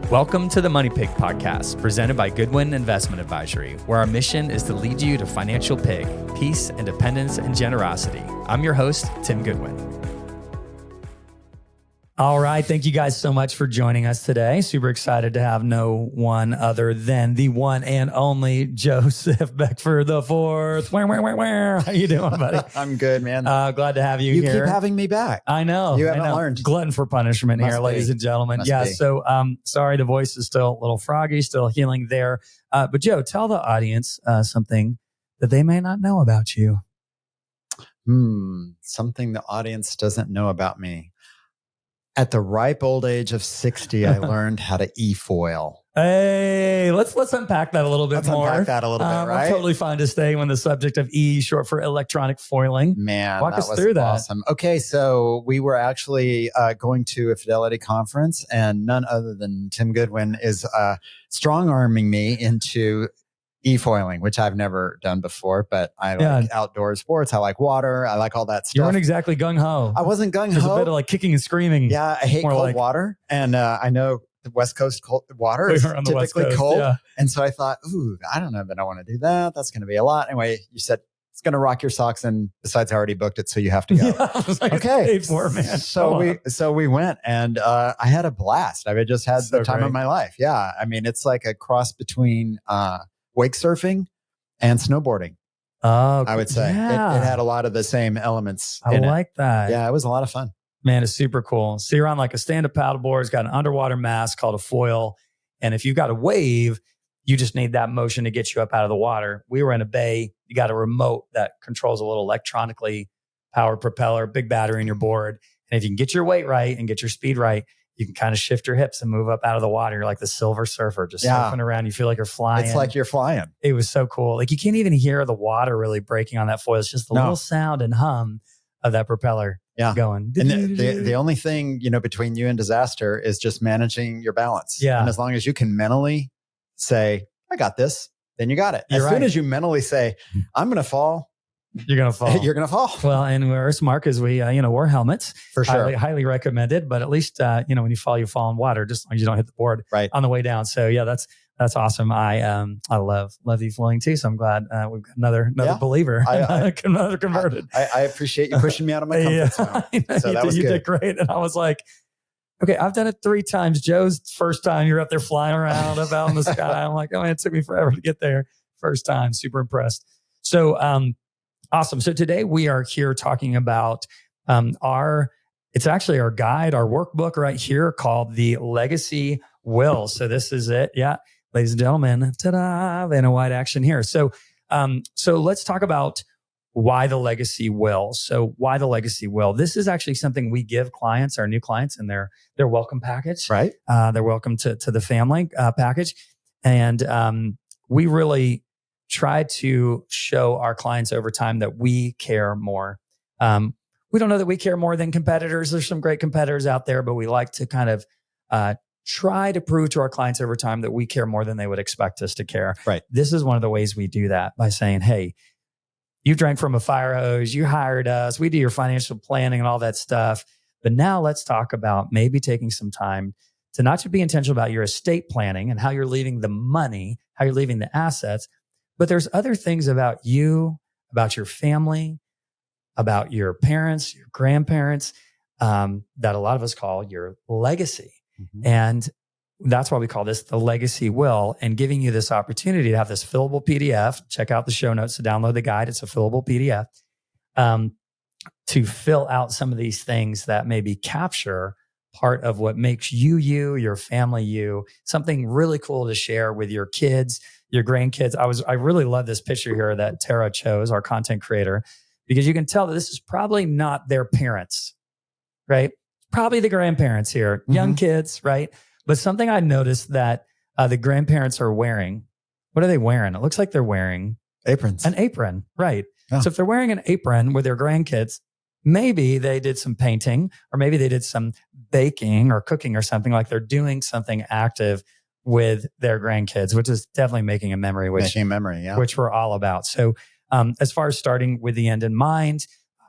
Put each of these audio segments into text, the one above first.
Welcome to the Money Pig Podcast, presented by Goodwin Investment Advisory, where our mission is to lead you to financial pig, peace, independence, and generosity. I'm your host, Tim Goodwin. All right. Thank you guys so much for joining us today. Super excited to have no one other than the one and only Joseph Beckford the fourth. How you doing, buddy? I'm good, man. Glad to have you here. You keep having me back. I know. You haven't learned. Glutton for punishment here, ladies and gentlemen. So sorry, the voice is still a little froggy, still healing there. But Joe, tell the audience something that they may not know about you. Something the audience doesn't know about me. At the ripe old age of 60, I learned how to e-foil. Hey, let's unpack that a little bit more. Unpack that a little bit, right? I'm totally fine to stay on the subject of E, short for electronic foiling. Man, walk us through that. Awesome. Okay, so we were actually going to a Fidelity conference, and none other than Tim Goodwin is strong-arming me into e-foiling, which I've never done before, but I like outdoor sports. I like water. I like all that stuff. You weren't exactly gung-ho. I wasn't gung-ho. There's a bit of like kicking and screaming. Yeah, I hate cold water. And I know the West Coast cold water is typically cold. Yeah. And so I thought, I don't know that I want to do that. That's going to be a lot. Anyway, you said it's going to rock your socks. And besides, I already booked it, so you have to go. Yeah, I was like, okay. Man. So we went, and I had a blast. I just had the time of my life. Yeah. I mean, it's like a cross between wake surfing and snowboarding. Oh, I would say it had a lot of the same elements. I like that. Yeah, it was a lot of fun. Man, it's super cool. So you're on like a stand-up paddleboard. It's got an underwater mast called a foil. And if you've got a wave, you just need that motion to get you up out of the water. We were in a bay. You got a remote that controls a little electronically powered propeller, big battery in your board. And if you can get your weight right and get your speed right, you can kind of shift your hips and move up out of the water. You're like the Silver Surfer, just surfing around. You feel like you're flying. It's like you're flying. It was so cool. Like you can't even hear the water really breaking on that foil. It's just the little sound and hum of that propeller going. And the only thing, between you and disaster is just managing your balance. Yeah. And as long as you can mentally say, I got this, then you got it. As soon as you mentally say, I'm going to fall, you're going to fall. You're going to fall. Well, and we're smart because we, wore helmets. For sure. Highly recommended. But at least, when you fall in water, just as long as you don't hit the board on the way down. So yeah, that's awesome. I love e-flowing too. So I'm glad we've got another believer, another converted. I appreciate you pushing me out of my comfort zone. So that was good. You did great. And I was like, okay, I've done it 3 times. Joe's first time, you're up there flying around up out in the sky. I'm like, oh man, it took me forever to get there. First time, super impressed. So, awesome. So today we are here talking about it's actually our guide, our workbook right here called the Legacy Will. So this is it. Yeah. Ladies and gentlemen, ta-da, Vanna White action here. So let's talk about why the Legacy Will. So why the Legacy Will? This is actually something we give clients, our new clients, in their welcome package. Right. Their welcome to the family package. And we really try to show our clients over time that we care more. We don't know that we care more than competitors. There's some great competitors out there, but we like to kind of try to prove to our clients over time that we care more than they would expect us to care. Right. This is one of the ways we do that by saying, hey, you drank from a fire hose, you hired us, we do your financial planning and all that stuff. But now let's talk about maybe taking some time to not just be intentional about your estate planning and how you're leaving the money, how you're leaving the assets, but there's other things about you, about your family, about your parents, your grandparents, that a lot of us call your legacy. Mm-hmm. And that's why we call this the Legacy Will, and giving you this opportunity to have this fillable PDF. Check out the show notes to download the guide. It's a fillable PDF to fill out some of these things that maybe capture part of what makes you, your family, you, something really cool to share with your kids, your grandkids. I really love this picture here that Tara chose, our content creator, because you can tell that this is probably not their parents, right? Probably the grandparents here, young kids, right? But something I noticed that the grandparents are wearing, what are they wearing? It looks like they're wearing aprons. An apron, right? Yeah. So if they're wearing an apron with their grandkids, maybe they did some painting, or maybe they did some baking or cooking or something, like they're doing something active with their grandkids, which is definitely making a memory, which we're all about. So as far as starting with the end in mind,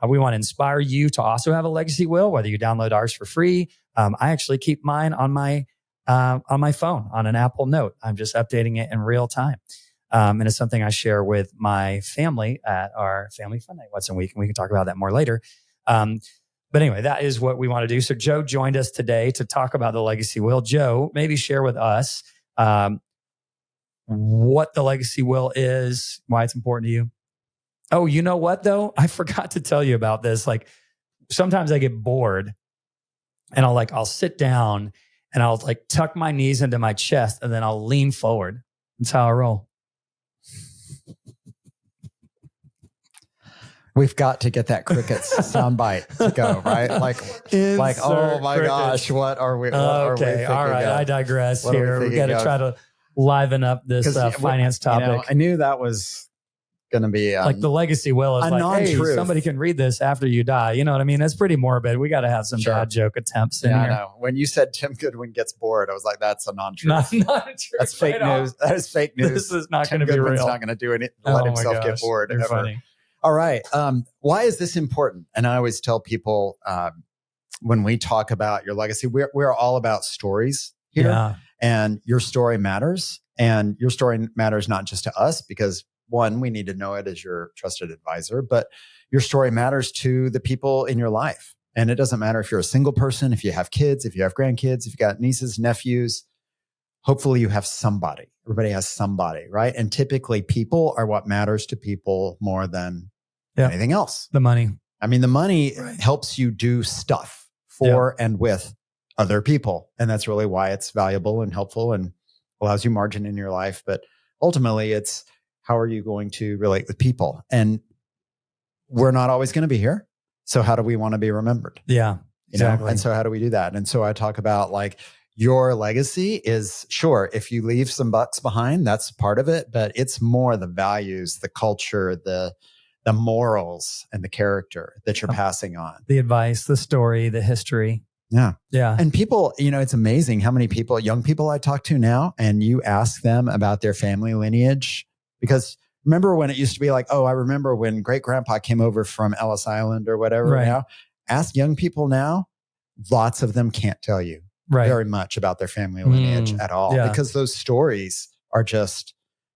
we want to inspire you to also have a legacy will, whether you download ours for free. I actually keep mine on my on my phone on an Apple Note. I'm just updating it in real time. And it's something I share with my family at our family fun night once a week. And we can talk about that more later. But anyway, that is what we want to do. So Joe joined us today to talk about the legacy will. Joe, maybe share with us what the legacy will is, why it's important to you. Oh, you know what though? I forgot to tell you about this. Like sometimes I get bored and I'll sit down and I'll like tuck my knees into my chest and then I'll lean forward. That's how I roll. We've got to get that crickets soundbite to go, right? Like, oh my crickets. Gosh, what are we? Okay, all right. I digress here. We got to try to liven up this finance topic. I knew that was going to be like the legacy will is like, non-truth. Hey, somebody can read this after you die. You know what I mean? That's pretty morbid. We got to have some bad joke attempts in here. I know. When you said Tim Goodwin gets bored, I was like, that's a non-truth. Not true. That's fake news. That is fake news. This is not going to be real. Tim's not going to do anything. Let himself get bored. You're funny. All right. Why is this important? And I always tell people when we talk about your legacy, we're all about stories here. Yeah. And your story matters. And your story matters not just to us because, one, we need to know it as your trusted advisor, but your story matters to the people in your life. And it doesn't matter if you're a single person, if you have kids, if you have grandkids, if you've got nieces, nephews. Hopefully you have somebody. Everybody has somebody, right? And typically people are what matters to people more than anything else. The money. I mean, the money helps you do stuff for and with other people. And that's really why it's valuable and helpful and allows you margin in your life. But ultimately, it's how are you going to relate with people? And we're not always going to be here. So how do we want to be remembered? Yeah, exactly. You know? And so how do we do that? And so I talk about like, your legacy is sure, if you leave some bucks behind, that's part of it, but it's more the values, the culture, the morals and the character that you're passing on. The advice, the story, the history. Yeah. Yeah. And people, it's amazing how many people, young people I talk to now, and you ask them about their family lineage, because remember when it used to be like, oh, I remember when great grandpa came over from Ellis Island or whatever. Right. Now, ask young people now, lots of them can't tell you very much about their family lineage at all, because those stories are just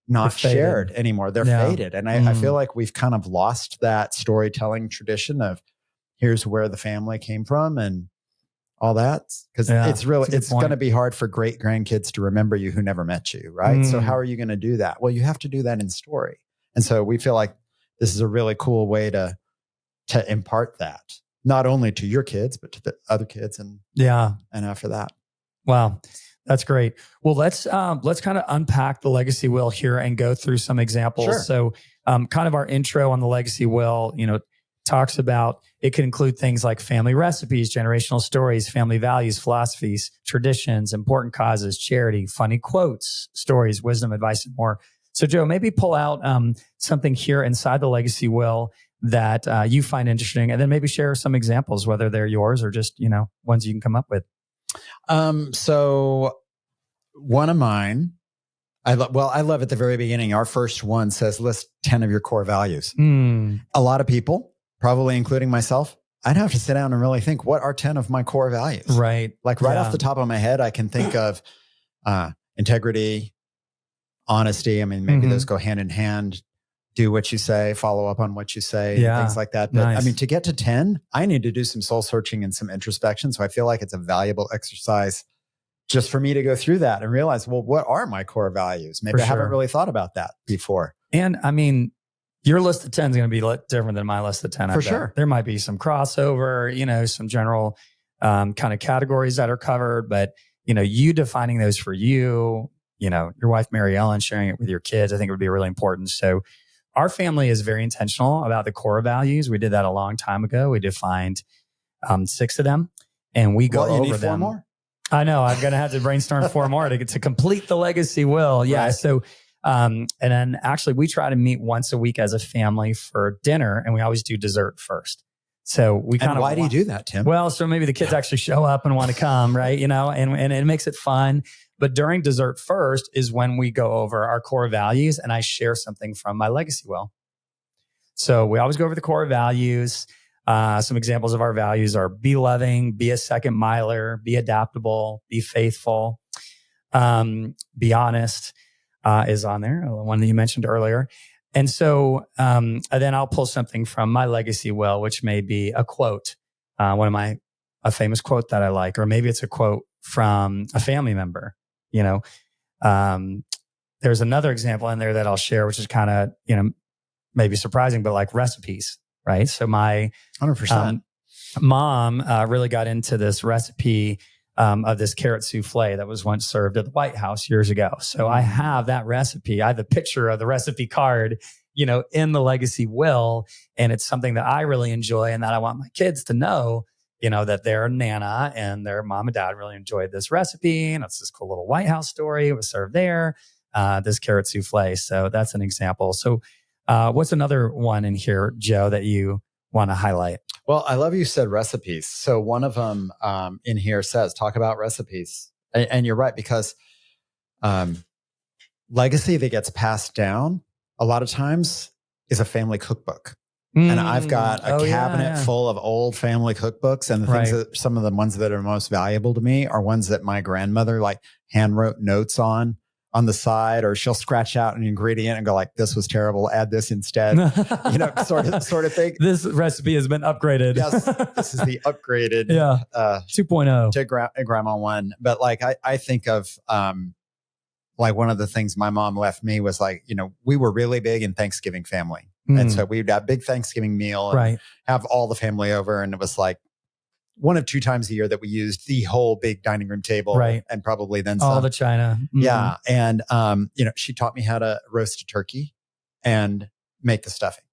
not shared anymore. They're faded. And I feel like we've kind of lost that storytelling tradition of here's where the family came from and all that. Because it's going to be hard for great grandkids to remember you who never met you, right? So how are you going to do that? Well, you have to do that in story. And so we feel like this is a really cool way to impart that. Not only to your kids, but to the other kids, and after that. Wow, that's great. Well, let's kind of unpack the legacy will here and go through some examples. Sure. So, kind of our intro on the legacy will, talks about it can include things like family recipes, generational stories, family values, philosophies, traditions, important causes, charity, funny quotes, stories, wisdom, advice, and more. So, Joe, maybe pull out something here inside the legacy will that you find interesting, and then maybe share some examples, whether they're yours or just, ones you can come up with. So one of mine, I love at the very beginning, our first one says, list 10 of your core values. A lot of people, probably including myself, I'd have to sit down and really think, what are 10 of my core values? Right. Like off the top of my head, I can think of integrity, honesty. I mean, maybe those go hand in hand. Do what you say, follow up on what you say, things like that. But I mean, to get to 10, I need to do some soul searching and some introspection. So I feel like it's a valuable exercise just for me to go through that and realize, well, what are my core values? Maybe I haven't really thought about that before. And I mean, your list of 10 is going to be different than my list of 10. For sure. There might be some crossover, some general kind of categories that are covered, but, you defining those for you, your wife, Mary Ellen, sharing it with your kids, I think it would be really important. So our family is very intentional about the core values. We did that a long time ago. We defined 6 of them, and we go over them. You need 4 more? I know. I'm going to have to brainstorm 4 more to complete the legacy will. Yeah. Right. So, and then actually we try to meet once a week as a family for dinner, and we always do dessert first. So we kind of. Why do you do that, Tim? Well, so maybe the kids actually show up and want to come, right? And it makes it fun. But during dessert first is when we go over our core values, and I share something from my legacy will. So we always go over the core values. Some examples of our values are be loving, be a second miler, be adaptable, be faithful. Be honest is on there, the one that you mentioned earlier. And so then I'll pull something from my legacy will, which may be a quote, a famous quote that I like, or maybe it's a quote from a family member. There's another example in there that I'll share, which is kind of, maybe surprising, but like recipes, right? So my 100%. Mom really got into this recipe of this carrot souffle that was once served at the White House years ago. So I have that recipe. I have the picture of the recipe card, in the legacy will. And it's something that I really enjoy and that I want my kids to know, that their Nana and their mom and dad really enjoyed this recipe. And it's this cool little White House story. It was served there, this carrot souffle. So that's an example. So what's another one in here, Joe, that you want to highlight? Well, I love you said recipes. So one of them in here says, talk about recipes. And you're right, because legacy that gets passed down a lot of times is a family cookbook. And I've got a cabinet full of old family cookbooks. And the things that some of the ones that are most valuable to me are ones that my grandmother hand wrote notes on the side, or she'll scratch out an ingredient and go like, this was terrible, add this instead, sort of thing. This recipe has been upgraded. Yes, this is the upgraded 2.0 to grandma one. But I think of one of the things my mom left me was we were really big in Thanksgiving family. And so we'd have big Thanksgiving meal and have all the family over. And it was one of 2 times a year that we used the whole big dining room table, and probably then some. All the china. Yeah. And, she taught me how to roast a turkey and make the stuffing.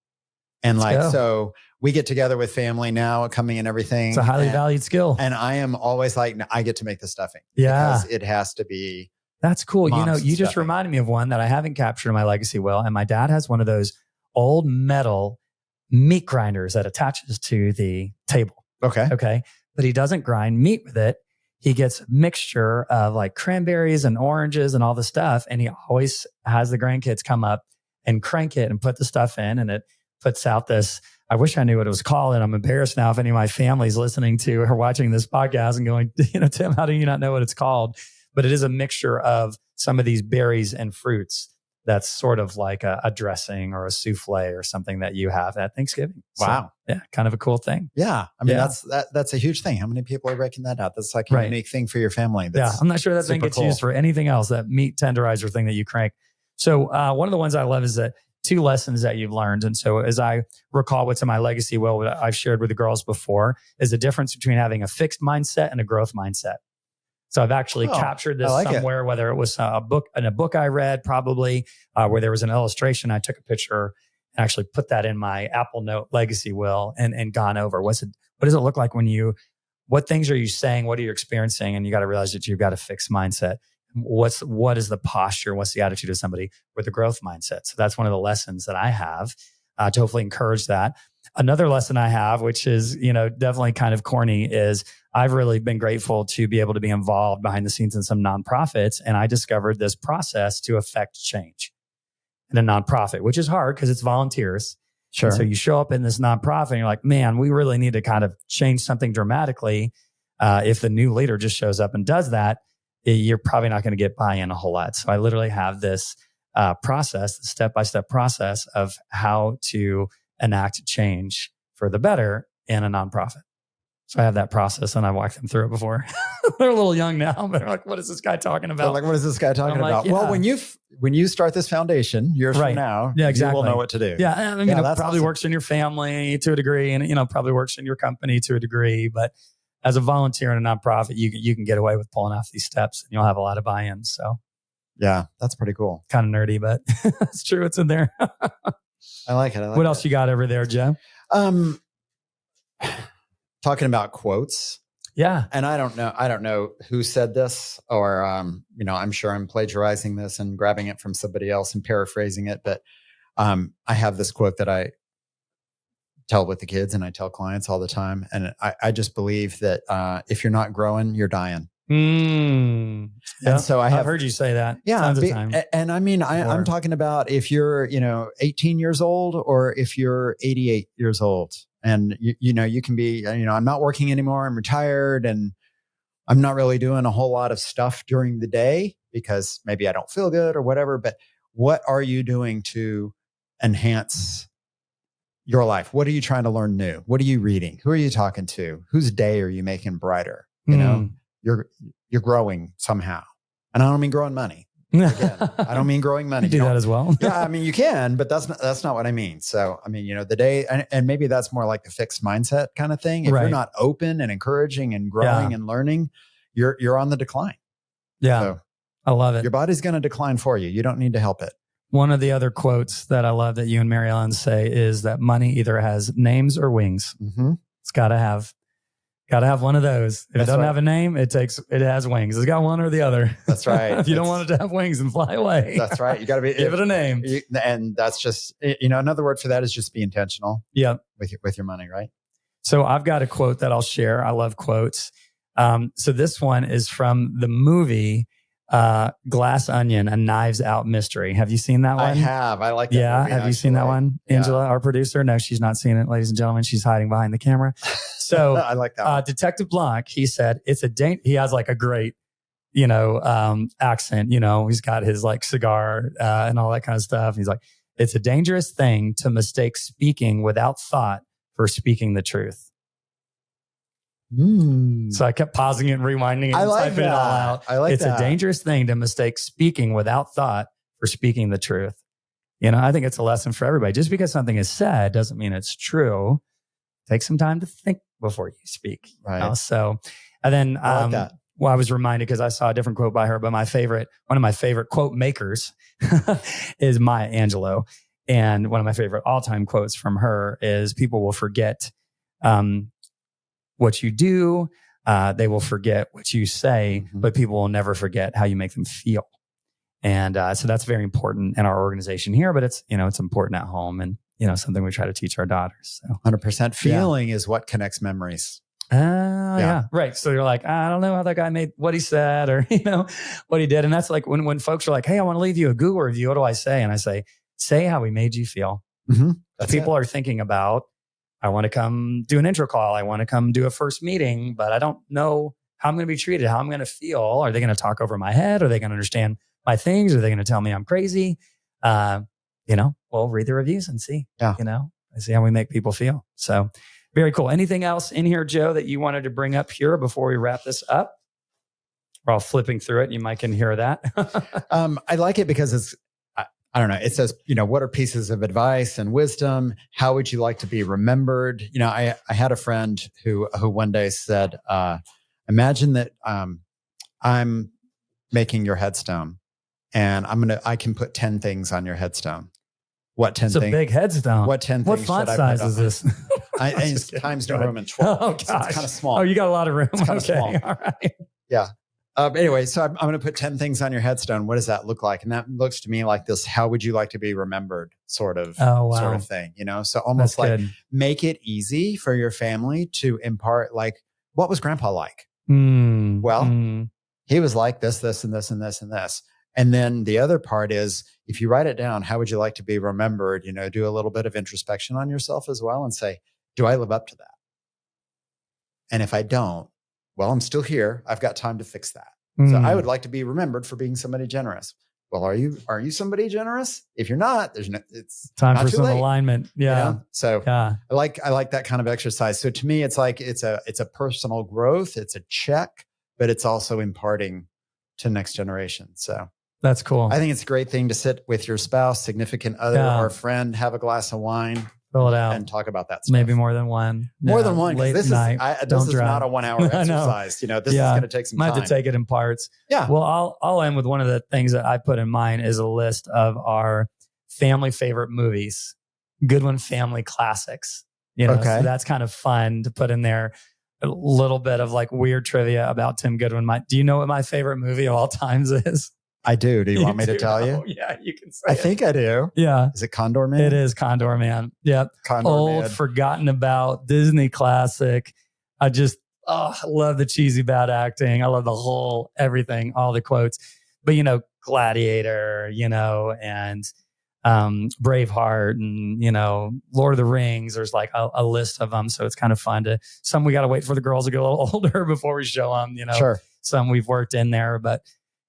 And so we get together with family now coming and everything. It's a highly valued skill. And I am always I get to make the stuffing. Yeah. Because it has to be. That's cool. You just stuffing. reminded me of one that I haven't captured in my legacy will. And my dad has one of those old metal meat grinders that attaches to the table. Okay. But he doesn't grind meat with it. He gets a mixture of cranberries and oranges and all the stuff. And he always has the grandkids come up and crank it and put the stuff in. And it puts out this, I wish I knew what it was called. And I'm embarrassed now if any of my family's listening to or watching this podcast and going, Tim, how do you not know what it's called? But it is a mixture of some of these berries and fruits. That's sort of like a dressing or a souffle or something that you have at Thanksgiving. Wow. So, kind of a cool thing. Yeah. I mean, that's a huge thing. How many people are breaking that out? That's a unique thing for your family. I'm not sure that thing gets used for anything else, that meat tenderizer thing that you crank. So one of the ones I love is that 2 lessons that you've learned. And so as I recall what's in my legacy will, what I've shared with the girls before, is the difference between having a fixed mindset and a growth mindset. So I've actually captured this somewhere, whether it was a book I read, probably where there was an illustration. I took a picture and actually put that in my Apple Note legacy will and gone over. What does it look like what things are you saying? What are you experiencing? And you got to realize that you've got a fixed mindset. What is the posture? What's the attitude of somebody with a growth mindset? So that's one of the lessons that I have to hopefully encourage that. Another lesson I have, which is, definitely kind of corny, is I've really been grateful to be able to be involved behind the scenes in some nonprofits. And I discovered this process to affect change in a nonprofit, which is hard because it's volunteers. Sure. And so you show up in this nonprofit and you're like, man, we really need to kind of change something dramatically. If the new leader just shows up and does that, you're probably not going to get buy-in a whole lot. So I literally have this process, step-by-step process of how to enact change for the better in a nonprofit. So I have that process and I've walked them through it before. They're a little young now, but they're like, what is this guy talking about? What is this guy talking about? Well, when you start this foundation years from now, you will know what to do. Yeah. I mean, it probably awesome. Works in your family to a degree and, probably works in your company to a degree, but as a volunteer in a nonprofit, you can get away with pulling off these steps and you'll have a lot of buy-in. So yeah, that's pretty cool. Kind of nerdy, but it's true. It's in there. I like it. What else you got over there, Joe? Talking about quotes. Yeah. And I don't know who said this or, I'm sure I'm plagiarizing this and grabbing it from somebody else and paraphrasing it. But I have this quote that I tell with the kids and I tell clients all the time. And I just believe that if you're not growing, you're dying. Yeah. And so I've heard you say that. Yeah. Tons of time. And I mean, I'm talking about if you're, 18 years old or if you're 88 years old and you can be, I'm not working anymore. I'm retired and I'm not really doing a whole lot of stuff during the day because maybe I don't feel good or whatever, but what are you doing to enhance your life? What are you trying to learn new? What are you reading? Who are you talking to? Whose day are you making brighter? You know, you're growing somehow. And I don't mean growing money. Again, I don't mean growing money. You do that as well. Yeah, I mean, you can, but that's not what I mean. So, I mean, the day, and maybe that's more like the fixed mindset kind of thing. If you're not open and encouraging and growing and learning, you're on the decline. Yeah, so I love it. Your body's going to decline for you. You don't need to help it. One of the other quotes that I love that you and Mary Ellen say is that money either has names or wings. Mm-hmm. It's got to have one of those. If it doesn't have a name, it has wings. It's got one or the other. That's right. If you don't want it to have wings and fly away. That's right. You got to give it a name. And that's just, another word for that is just be intentional. Yeah. With your money, right? So I've got a quote that I'll share. I love quotes. So this one is from the movie Glass Onion, A Knives Out Mystery. Have you seen that one? I have. I like that movie, movie, have you seen that one? Angela, our producer? No, she's not seen it, ladies and gentlemen. She's hiding behind the camera. So I like that one. Detective Blanc, he said, he has like a great, accent, he's got his like cigar and all that kind of stuff. He's like, it's a dangerous thing to mistake speaking without thought for speaking the truth. So I kept pausing it and rewinding it and typing it all out. It's a dangerous thing to mistake speaking without thought for speaking the truth. I think it's a lesson for everybody. Just because something is said doesn't mean it's true. Take some time to think before you speak. Right. So, and then I like that. Well, I was reminded because I saw a different quote by her, but one of my favorite quote makers is Maya Angelou. And one of my favorite all-time quotes from her is, people will forget what you do. They will forget what you say, but people will never forget how you make them feel. And so that's very important in our organization here, but it's important at home, and, something we try to teach our daughters. So 100% feeling is what connects memories. Yeah. Right. So you're like, I don't know how that guy made what he said or, what he did. And that's like when folks are like, hey, I want to leave you a Google review. What do I say? And I say how he made you feel. People are thinking about, I want to come do an intro call. I want to come do a first meeting, but I don't know how I'm going to be treated, how I'm going to feel. Are they going to talk over my head? Are they going to understand my things? Are they going to tell me I'm crazy? We'll read the reviews and see, and see how we make people feel. So very cool. Anything else in here, Joe, that you wanted to bring up here before we wrap this up? We're all flipping through it. You might can hear that. I like it because it's, I don't know. It says, what are pieces of advice and wisdom? How would you like to be remembered? I had a friend who one day said, imagine that I'm making your headstone, and I can put 10 things on your headstone. What 10 things? It's a big headstone. What 10 what things font should I size put is this? It's times New Roman 12. Oh, gosh. So it's kind of small. Oh, you got a lot of room. It's kind of small. All right. Yeah. Anyway, so I'm going to put 10 things on your headstone. What does that look like? And that looks to me like this, how would you like to be remembered sort of thing, So almost That's like good. Make it easy for your family to impart, like, what was grandpa like? He was like this, this, and this, and this, and this. And then the other part is, if you write it down, how would you like to be remembered? Do a little bit of introspection on yourself as well and say, do I live up to that? And if I don't, well, I'm still here. I've got time to fix that. So I would like to be remembered for being somebody generous. Well, are you somebody generous? If you're not, it's time not for too some late. alignment. Yeah. So I like that kind of exercise. So to me, it's like, it's a personal growth. It's a check, but it's also imparting to next generation. So that's cool. I think it's a great thing to sit with your spouse, significant other, or friend, have a glass of wine, fill it out, and talk about that stuff. Maybe more than one. More than one. Late This night. This is not a 1 hour exercise. This is going to take some time. Might have to take it in parts. Yeah. Well, I'll end with one of the things that I put in mine is a list of our family favorite movies, Goodwin family classics. So that's kind of fun to put in there. A little bit of like weird trivia about Tim Goodwin. Do you know what my favorite movie of all times is? I do. Do you want me to tell you? Yeah, you can say I think I do. Yeah. Is it Condor Man? It is Condor Man. Yep. Old, forgotten about Disney classic. I just, I love the cheesy bad acting. I love the whole everything, all the quotes. But, Gladiator, and Braveheart and, Lord of the Rings. There's like a list of them. So it's kind of fun some we got to wait for the girls to get a little older before we show them, Sure. Some we've worked in there, but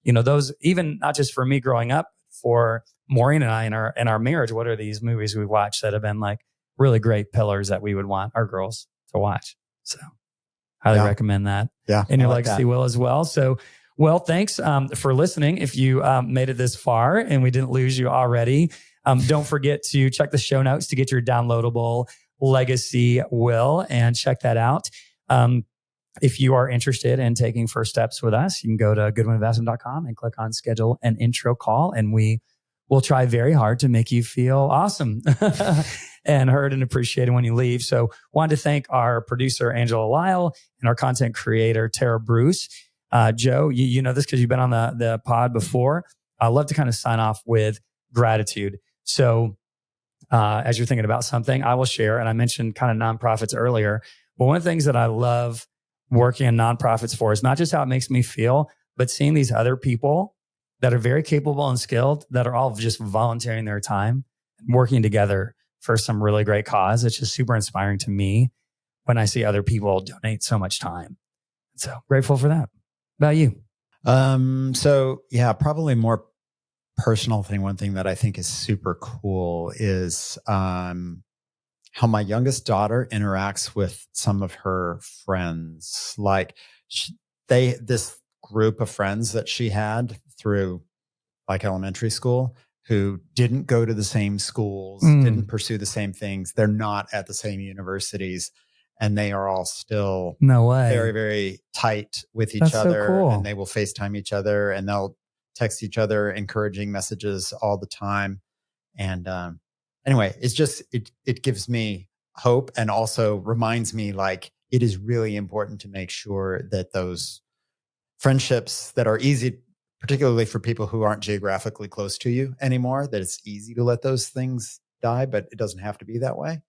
those, even not just for me growing up, for Maureen and I in our marriage, what are these movies we watched that have been like really great pillars that we would want our girls to watch? So highly recommend that. Yeah. And your legacy will as well. So, well, thanks for listening. If you made it this far and we didn't lose you already, don't forget to check the show notes to get your downloadable legacy will and check that out. If you are interested in taking first steps with us, you can go to goodwinvestment.com and click on schedule an intro call. And we will try very hard to make you feel awesome and heard and appreciated when you leave. So wanted to thank our producer, Angela Lyle, and our content creator, Tara Bruce. Joe, you know this because you've been on the pod before. I love to kind of sign off with gratitude. So as you're thinking about something, I will share. And I mentioned kind of nonprofits earlier. But one of the things that I love working in nonprofits for is not just how it makes me feel, but seeing these other people that are very capable and skilled that are all just volunteering their time and working together for some really great cause. It's just super inspiring to me when I see other people donate so much time. So grateful for that. About you? So yeah, probably more personal thing. One thing that I think is super cool is how my youngest daughter interacts with some of her friends. Like this group of friends that she had through like elementary school who didn't go to the same schools, didn't pursue the same things. They're not at the same universities, and they are all still very, very tight with each other. So cool. And they will FaceTime each other and they'll text each other encouraging messages all the time. And anyway, it's just, it gives me hope and also reminds me like it is really important to make sure that those friendships that are easy, particularly for people who aren't geographically close to you anymore, that it's easy to let those things die, but it doesn't have to be that way.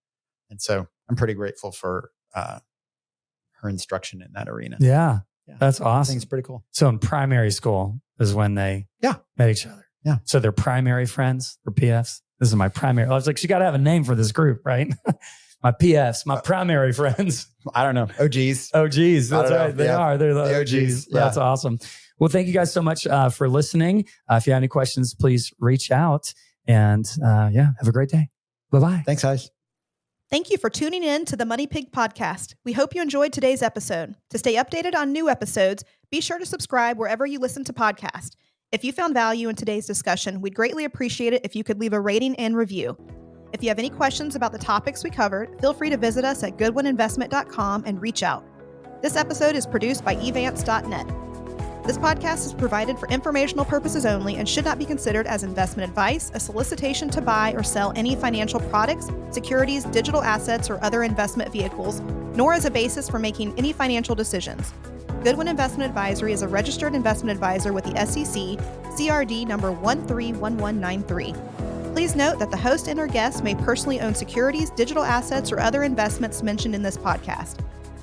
And so I'm pretty grateful for her instruction in that arena. Yeah. That's awesome. I think it's pretty cool. So in primary school is when they met each other. Yeah. So they're primary friends or PFs. This is my primary. I was like, you got to have a name for this group, right? My PFs, my primary friends. I don't know. OGs. OGs. That's right. They are. They're the OGs. Yeah. That's awesome. Well, thank you guys so much for listening. If you have any questions, please reach out. And have a great day. Bye-bye. Thanks, guys. Thank you for tuning in to the Money Pig Podcast. We hope you enjoyed today's episode. To stay updated on new episodes, be sure to subscribe wherever you listen to podcasts. If you found value in today's discussion, we'd greatly appreciate it if you could leave a rating and review. If you have any questions about the topics we covered, feel free to visit us at goodwinvestment.com and reach out. This episode is produced by evance.net. This podcast is provided for informational purposes only and should not be considered as investment advice, a solicitation to buy or sell any financial products, securities, digital assets, or other investment vehicles, nor as a basis for making any financial decisions. Goodwin Investment Advisory is a registered investment advisor with the SEC, CRD number 131193. Please note that the host and or guests may personally own securities, digital assets, or other investments mentioned in this podcast.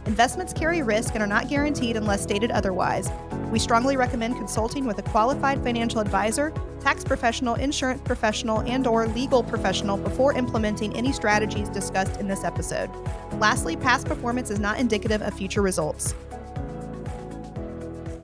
Investments carry risk and are not guaranteed unless stated otherwise. We strongly recommend consulting with a qualified financial advisor, tax professional, insurance professional, and/or legal professional before implementing any strategies discussed in this episode. Lastly, past performance is not indicative of future results.